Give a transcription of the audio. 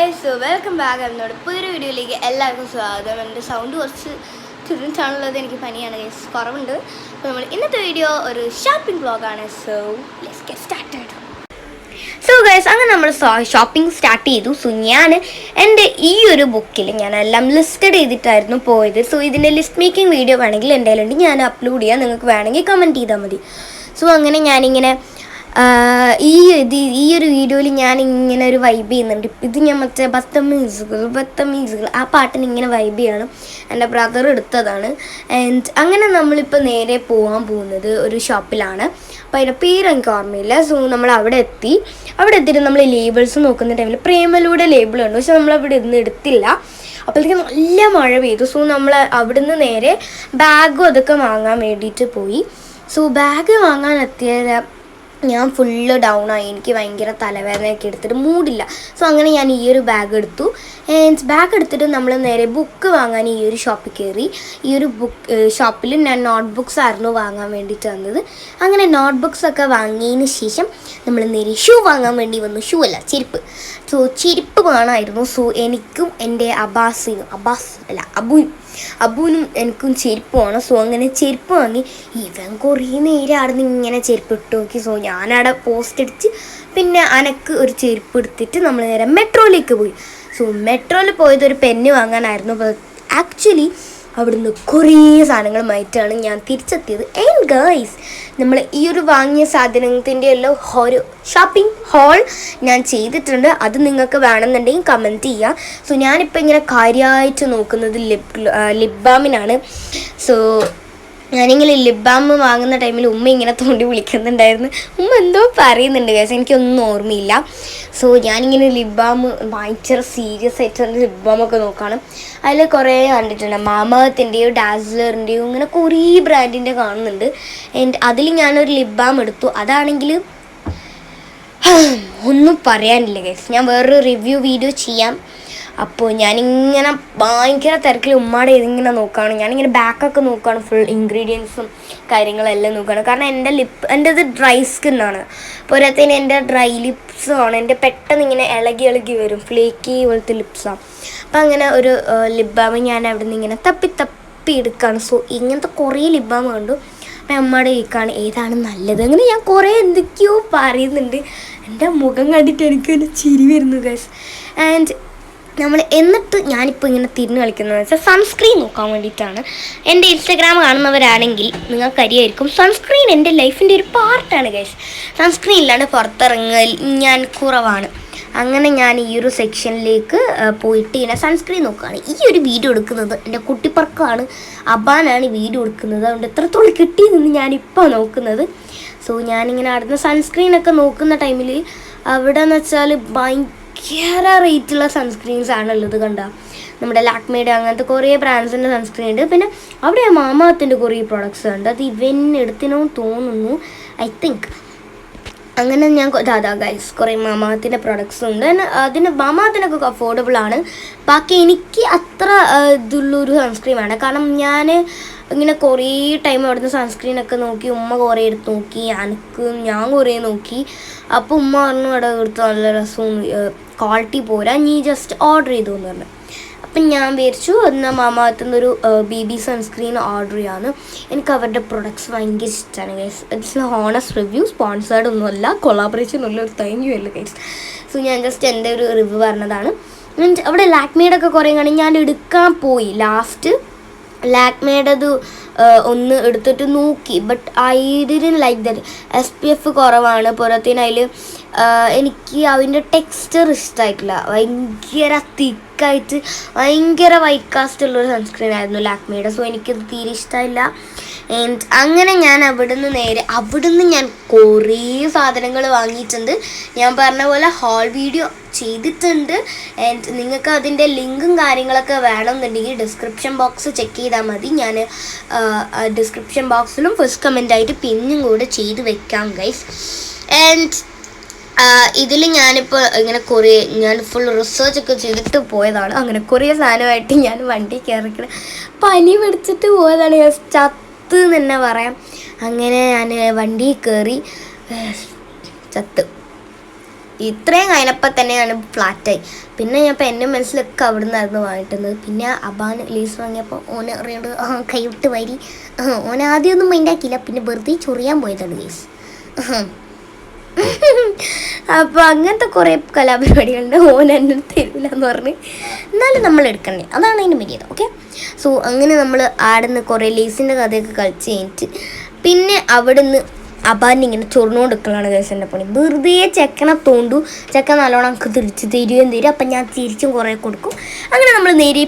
Guys, welcome back. എന്നോട് പുതിയൊരു വീഡിയോയിലേക്ക് എല്ലാവർക്കും സ്വാഗതം. എൻ്റെ സൗണ്ട് കുറച്ച് തിരിച്ചാണുള്ളത്, എനിക്ക് പനിയാണ് ഗൈസ്, കുറവുണ്ട്. അപ്പോൾ നമ്മൾ ഇന്നത്തെ വീഡിയോ ഒരു ഷോപ്പിംഗ് വ്ളോഗാണ്. So let's get started. So guys, അങ്ങനെ നമ്മൾ ഷോപ്പിംഗ് സ്റ്റാർട്ട് ചെയ്തു. സോ ഞാൻ എൻ്റെ ഈ ഒരു ബുക്കിൽ ഞാനെല്ലാം ലിസ്റ്റഡ് ചെയ്തിട്ടായിരുന്നു പോയത്. സോ ഇതിൻ്റെ ലിസ്റ്റ് മേക്കിംഗ് വീഡിയോ വേണമെങ്കിൽ എൻ്റെ കയ്യിലുണ്ട്, ഞാൻ അപ്ലോഡ് ചെയ്യാം. നിങ്ങൾക്ക് വേണമെങ്കിൽ കമൻറ്റ് ചെയ്താൽ മതി. സോ അങ്ങനെ ഞാനിങ്ങനെ ഈ ഒരു വീഡിയോയിൽ ഞാൻ ഇങ്ങനെ ഒരു വൈബ് ചെയ്യുന്നുണ്ട്. ഇത് ഞാൻ മറ്റേ ബത്തമീസുകൾ ആ പാട്ടിന് ഇങ്ങനെ വൈബ് ചെയ്യണം. എൻ്റെ ബ്രദർ എടുത്തതാണ്. ആൻഡ് അങ്ങനെ നമ്മളിപ്പോൾ നേരെ പോകാൻ പോകുന്നത് ഒരു ഷോപ്പിലാണ്. അപ്പോൾ അതിൻ്റെ പേര് എനിക്ക് ഓർമ്മയില്ല. സോ നമ്മൾ അവിടെ എത്തിയിട്ട് നമ്മൾ ലേബിൾസ് നോക്കുന്ന ടൈമിൽ പ്രേമലൂടെ ലേബിൾ ഉണ്ട്, പക്ഷെ നമ്മളവിടെ ഇരുന്ന് എടുത്തില്ല. അപ്പോഴത്തേക്കും നല്ല മഴ പെയ്തു. സോ നമ്മൾ അവിടുന്ന് നേരെ ബാഗും അതൊക്കെ വാങ്ങാൻ വേണ്ടിയിട്ട് പോയി. സോ ബാഗ് വാങ്ങാൻ എത്തിയത് ഞാൻ ഫുള്ള് ഡൗൺ ആയി. എനിക്ക് ഭയങ്കര തലവേദനയൊക്കെ എടുത്തിട്ട് മൂടില്ല. സോ അങ്ങനെ ഞാൻ ഈ ഒരു ബാഗ് എടുത്തു. ആൻഡ് ബാഗ് എടുത്തിട്ട് നമ്മൾ നേരെ ബുക്ക് വാങ്ങാൻ ഈ ഒരു ഷോപ്പിൽ കയറി. ഈ ഒരു ഷോപ്പിൽ ഞാൻ നോട്ട് ബുക്സ് ആയിരുന്നു വാങ്ങാൻ വേണ്ടിയിട്ട് വന്നത്. അങ്ങനെ നോട്ട് ബുക്സൊക്കെ വാങ്ങിയതിന് ശേഷം നമ്മൾ നേരെ ഷൂ വാങ്ങാൻ വേണ്ടി വന്നു. ഷൂ അല്ല, ചെരുപ്പ്. സോ ചെരുപ്പ് വേണമായിരുന്നു. സോ എനിക്കും എൻ്റെ അബുവിനും എനിക്കും ചെരുപ്പ് വേണം. സോ അങ്ങനെ ചെരുപ്പ് വാങ്ങി. ഇവൻ കുറേ നേരം അവിടെ ഇങ്ങനെ ചെരുപ്പ് ഇട്ട് നോക്കി. സോ ഞാനവിടെ പോസ്റ്റ് അടിച്ച് പിന്നെ അനക്ക് ഒരു ചെരുപ്പ് എടുത്തിട്ട് നമ്മൾ നേരെ മെട്രോയിലേക്ക് പോയി. സോ മെട്രോയിൽ പോയത് ഒരു പെന്ന് വാങ്ങാനായിരുന്നു. ആക്ച്വലി അവിടുന്ന് കുറേ സാധനങ്ങളുമായിട്ടാണ് ഞാൻ തിരിച്ചെത്തിയത്. ആൻഡ് ഗൈസ്, നമ്മൾ ഈ ഒരു വാങ്ങിയ സാധനത്തിൻ്റെ എല്ലാം ഒരു ഷോപ്പിംഗ് ഹോൾ ഞാൻ ചെയ്തിട്ടുണ്ട്. അത് നിങ്ങൾക്ക് വേണമെന്നുണ്ടെങ്കിൽ കമൻറ്റ് ചെയ്യുക. സോ ഞാനിപ്പോൾ ഇങ്ങനെ കാര്യമായിട്ട് നോക്കുന്നത് ലിപ് ബാമിനാണ്. സോ ഞാനിങ്ങനെ ലിപ് ബാം വാങ്ങുന്ന ടൈമിൽ ഉമ്മ ഇങ്ങനെ തോണ്ടി വിളിക്കുന്നുണ്ടായിരുന്നു. ഉമ്മ എന്തോ പറയുന്നുണ്ട് ഗൈസ്, എനിക്കൊന്നും ഓർമ്മയില്ല. സോ ഞാനിങ്ങനെ ലിപ് ബാം ഭയങ്കര സീരിയസ് ആയിട്ട് ലിപ് ബാമൊക്കെ നോക്കുകയാണ്. അതിൽ കുറേ കണ്ടിട്ടുണ്ട്. മാമത്തിൻ്റെയോ ഡാസ്ലറിൻ്റെയോ ഇങ്ങനെ കുറേ ബ്രാൻഡിൻ്റെ കാണുന്നുണ്ട്. ആൻഡ് അതിൽ ഞാനൊരു ലിപ് ബാം എടുത്തു. അതാണെങ്കിൽ ഒന്നും പറയാനില്ല ഗൈസ്, ഞാൻ വേറൊരു റിവ്യൂ വീഡിയോ ചെയ്യാം. അപ്പോൾ ഞാനിങ്ങനെ ഭയങ്കര തിരക്കിൽ ഉമ്മാടെ ഇതിങ്ങനെ നോക്കുകയാണ്. ഞാനിങ്ങനെ ബാക്കൊക്കെ നോക്കുകയാണ്, ഫുൾ ഇൻഗ്രീഡിയൻസും കാര്യങ്ങളെല്ലാം നോക്കുകയാണ്. കാരണം എൻ്റെത് ഡ്രൈ സ്കിന്നാണ്. പോരാത്തതിന് എൻ്റെ ഡ്രൈ ലിപ്സുമാണ്. എൻ്റെ പെട്ടെന്ന് ഇങ്ങനെ ഇളകി വരും, ഫ്ലേക്കി പോലത്തെ ലിപ്സാണ്. അപ്പം അങ്ങനെ ഒരു ലിപ് ബാം ഞാൻ അവിടെ നിന്ന് ഇങ്ങനെ തപ്പി എടുക്കുകയാണ്. സോ ഇങ്ങനത്തെ കുറേ ലിപ് ബാം കണ്ടു. അപ്പം അമ്മയുടെ കേൾക്കാണ് ഏതാണ് നല്ലത്. അങ്ങനെ ഞാൻ കുറേ എന്തൊക്കെയോ പറയുന്നുണ്ട്. എൻ്റെ മുഖം കണ്ടിട്ട് എനിക്ക് ഒരു ചിരി വരുന്നു ഗൈസ്. ആൻഡ് എന്നിട്ട് ഞാനിപ്പോൾ ഇങ്ങനെ തിരിഞ്ഞ് കളിക്കുന്നതെന്ന് വെച്ചാൽ സൺസ്ക്രീൻ നോക്കാൻ വേണ്ടിയിട്ടാണ്. എൻ്റെ ഇൻസ്റ്റാഗ്രാം കാണുന്നവരാണെങ്കിൽ നിങ്ങൾക്കറിയായിരിക്കും, സൺസ്ക്രീൻ എൻ്റെ ലൈഫിൻ്റെ ഒരു പാർട്ടാണ് ഗൈസ്. സൺസ്ക്രീൻ ഇല്ലാണ്ട് പുറത്തിറങ്ങൽ ഞാൻ കുറവാണ്. അങ്ങനെ ഞാൻ ഈ ഒരു സെക്ഷനിലേക്ക് പോയിട്ട് ഇങ്ങനെ സൺസ്ക്രീൻ നോക്കുകയാണ്. ഈ ഒരു വീഡിയോ എടുക്കുന്നത് എൻ്റെ കുട്ടിപ്പറക്കാണ്, അബാനാണ് വീഡിയോ എടുക്കുന്നത്. അതുകൊണ്ട് എത്രത്തോളം കിട്ടിയെന്ന് ഞാനിപ്പോൾ നോക്കുന്നത്. സോ ഞാനിങ്ങനെ അവിടുന്ന് സൺസ്ക്രീനൊക്കെ നോക്കുന്ന ടൈമിൽ അവിടെ എന്ന് വെച്ചാൽ ഭയങ്കര റേറ്റുള്ള സൺസ്ക്രീൻസ് ആണുള്ളത്. കണ്ട നമ്മുടെ ലാക്മേയുടെ അങ്ങനത്തെ കുറേ ബ്രാൻഡ്സിൻ്റെ സൺസ്ക്രീൻ ഉണ്ട്. പിന്നെ അവിടെ മാമാത്തിൻ്റെ കുറേ പ്രൊഡക്ട്സ് ഉണ്ട്. അത് ഇവൻ എടുത്തിനോ തോന്നുന്നു, ഐ തിങ്ക്. അങ്ങനെ ഞാൻ ഗൈസ് കുറേ മാമാത്തിൻ്റെ പ്രൊഡക്ട്സ് ഉണ്ട്. അതിന് മാമാത്തിനൊക്കെ അഫോർഡബിൾ ആണ്. ബാക്കി എനിക്ക് അത്ര ഇതുള്ളൊരു സൺസ്ക്രീൻ വേണം. കാരണം ഞാൻ ഇങ്ങനെ കുറേ ടൈം അവിടുന്ന് സൺസ്ക്രീനൊക്കെ നോക്കി. ഉമ്മ കുറേ എടുത്ത് നോക്കി, ഞാൻ കുറേ നോക്കി. അപ്പോൾ ഉമ്മ പറഞ്ഞു അവിടെ എടുത്ത് നല്ല രസവും ക്വാളിറ്റി പോരാ, നീ ജസ്റ്റ് ഓർഡർ ചെയ്തു എന്ന് പറഞ്ഞു. അപ്പം ഞാൻ വിചാരിച്ചു എന്നാൽ മാമാത്തുനിന്നൊരു BB സൺസ്ക്രീൻ ഓർഡർ ചെയ്യാമെന്ന്. എനിക്ക് അവരുടെ പ്രൊഡക്ട്സ് ഭയങ്കര ഇഷ്ടമാണ് guys. It's honest review, sponsored ഒന്നുമല്ല, കൊളാബറേഷൻ ഉള്ള ഒരു താങ്ക് യു അല്ല ഗൈസ്. സോ ഞാൻ ജസ്റ്റ് എൻ്റെ ഒരു റിവ്യൂ പറഞ്ഞതാണ്. അവിടെ ലാക്മേഡൊക്കെ കുറേ കാണി ഞാൻ എടുക്കാൻ പോയി. ലാസ്റ്റ് ലാക്മേഡത് ഒന്ന് എടുത്തിട്ട് നോക്കി. But I didn't like that. SPF കുറവാണ്. പോരാത്തതിന് അതിൽ എനിക്ക് അതിൻ്റെ ടെക്സ്ചർ ഇഷ്ടമായിട്ടില്ല. ഭയങ്കര തിക്കായിട്ട് ഭയങ്കര വൈറ്റ് കാസ്റ്റ് ഉള്ളൊരു സൺസ്ക്രീൻ ആയിരുന്നു ലാക്മേയുടെ. സോ എനിക്കത് തീരെ ഇഷ്ടമായില്ല. ആൻഡ് അങ്ങനെ ഞാൻ അവിടുന്ന് ഞാൻ കുറേ സാധനങ്ങൾ വാങ്ങിയിട്ടുണ്ട്. ഞാൻ പറഞ്ഞ പോലെ ഹോൾ വീഡിയോ ചെയ്തിട്ടുണ്ട്. ആൻഡ് നിങ്ങൾക്ക് അതിൻ്റെ ലിങ്കും കാര്യങ്ങളൊക്കെ വേണമെന്നുണ്ടെങ്കിൽ ഡിസ്ക്രിപ്ഷൻ ബോക്സ് ചെക്ക് ചെയ്താൽ മതി. ഞാൻ ഡിസ്ക്രിപ്ഷൻ ബോക്സിലും ഫസ്റ്റ് കമൻ്റായിട്ട് പിന്നും കൂടെ ചെയ്ത് വെക്കാം ഗൈസ്. ആൻഡ് ഇതിൽ ഞാനിപ്പോൾ ഇങ്ങനെ ഞാൻ ഫുൾ റിസർച്ചൊക്കെ ചെയ്തിട്ട് പോയതാണ്. അങ്ങനെ കുറേ സാധനമായിട്ട് ഞാൻ വണ്ടി കയറിക്കണം, പനി പിടിച്ചിട്ട് പോയതാണ്. ചത്ത് തന്നെ പറയാം. അങ്ങനെ ഞാൻ വണ്ടി കയറി ചത്ത്. ഇത്രയും കഴിഞ്ഞപ്പോൾ തന്നെ ഞാൻ ഫ്ലാറ്റായി. പിന്നെ ഞാൻ ഇപ്പം എൻ്റെ മനസ്സിലൊക്കെ അവിടെ നിന്നായിരുന്നു വാങ്ങിട്ടുന്നത്. പിന്നെ അബാൻ ലേസ് വാങ്ങിയപ്പോൾ ഓന് അറിയാണ്ട് കൈവിട്ട് വരി ഓൻ ആദ്യമൊന്നും മൈൻഡാക്കിയില്ല. പിന്നെ വെറുതെ ചൊറിയാൻ പോയതാണ് ലേസ്. അപ്പോൾ അങ്ങനത്തെ കുറേ കലാപരിപാടികളുണ്ട്. ഓൻ എന്നെ തരില്ല എന്ന് പറഞ്ഞ് എന്നാലും നമ്മൾ എടുക്കണ്ടേ, അതാണ് അതിൻ്റെ മര്യാദ. ഓക്കെ, സോ അങ്ങനെ നമ്മൾ ആടുന്ന് കുറേ ലേസിൻ്റെ കഥയൊക്കെ കളിച്ച് കഴിഞ്ഞിട്ട് പിന്നെ അവിടെ നിന്ന് അബാൻ ഇങ്ങനെ ചൊറിഞ്ഞുകൊടുക്കലാണ് കേസിൻ്റെ പണി. വെറുതെ ചെക്കനെ തോണ്ടു, ചെക്കൻ നല്ലോണം നമുക്ക് തിരിച്ച് തരുകയും തരും. അപ്പം ഞാൻ തിരിച്ചും കുറേ കൊടുക്കും. അങ്ങനെ നമ്മൾ നേരെ